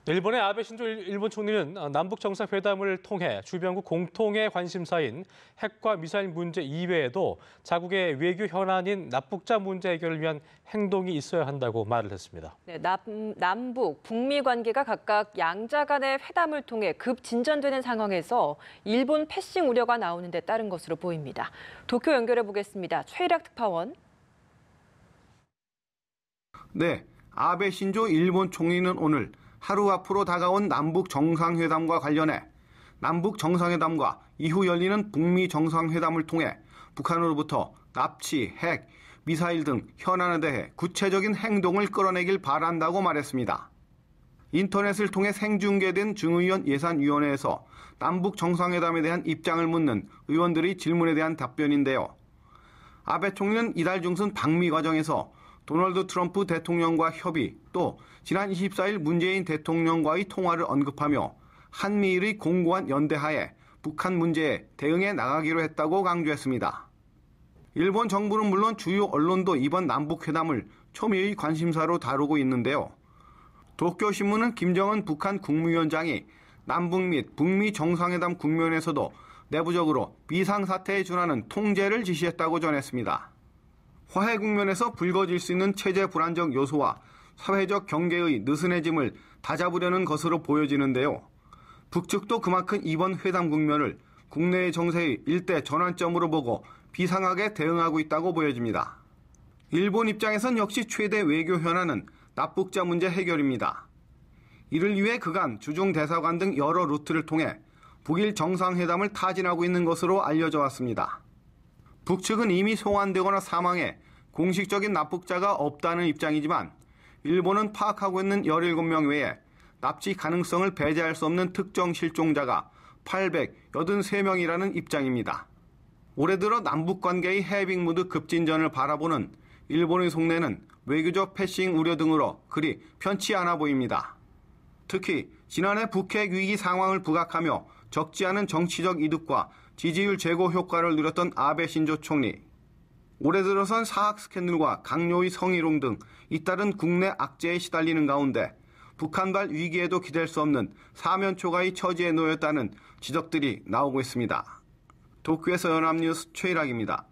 일본의 아베 신조 일본 총리는 남북 정상회담을 통해 주변국 공통의 관심사인 핵과 미사일 문제 이외에도 자국의 외교 현안인 납북자 문제 해결을 위한 행동이 있어야 한다고 말을 했습니다. 네, 남북, 북미 관계가 각각 양자 간의 회담을 통해 급 진전되는 상황에서 일본 패싱 우려가 나오는 데 따른 것으로 보입니다. 도쿄 연결해 보겠습니다. 최일학 특파원. 네, 아베 신조 일본 총리는 오늘 하루 앞으로 다가온 남북 정상회담과 관련해 남북 정상회담과 이후 열리는 북미 정상회담을 통해 북한으로부터 납치, 핵, 미사일 등 현안에 대해 구체적인 행동을 끌어내길 바란다고 말했습니다. 인터넷을 통해 생중계된 중의원 예산위원회에서 남북 정상회담에 대한 입장을 묻는 의원들의 질문에 대한 답변인데요. 아베 총리는 이달 중순 방미 과정에서 도널드 트럼프 대통령과 협의, 또 지난 24일 문재인 대통령과의 통화를 언급하며 한미일의 공고한 연대하에 북한 문제에 대응해 나가기로 했다고 강조했습니다. 일본 정부는 물론 주요 언론도 이번 남북회담을 초미의 관심사로 다루고 있는데요. 도쿄신문은 김정은 북한 국무위원장이 남북 및 북미 정상회담 국면에서도 내부적으로 비상사태에 준하는 통제를 지시했다고 전했습니다. 화해 국면에서 불거질 수 있는 체제 불안정 요소와 사회적 경계의 느슨해짐을 다잡으려는 것으로 보여지는데요. 북측도 그만큼 이번 회담 국면을 국내의 정세의 일대 전환점으로 보고 비상하게 대응하고 있다고 보여집니다. 일본 입장에선 역시 최대 외교 현안은 납북자 문제 해결입니다. 이를 위해 그간 주중 대사관 등 여러 루트를 통해 북일 정상회담을 타진하고 있는 것으로 알려져 왔습니다. 북측은 이미 송환되거나 사망해 공식적인 납북자가 없다는 입장이지만 일본은 파악하고 있는 17명 외에 납치 가능성을 배제할 수 없는 특정 실종자가 883명이라는 입장입니다. 올해 들어 남북관계의 해빙 무드 급진전을 바라보는 일본의 속내는 외교적 패싱 우려 등으로 그리 편치 않아 보입니다. 특히 지난해 북핵 위기 상황을 부각하며 적지 않은 정치적 이득과 지지율 제고 효과를 누렸던 아베 신조 총리. 올해 들어선 사학 스캔들과 강요의 성희롱 등 잇따른 국내 악재에 시달리는 가운데 북한발 위기에도 기댈 수 없는 사면초가의 처지에 놓였다는 지적들이 나오고 있습니다. 도쿄에서 연합뉴스 최일학입니다.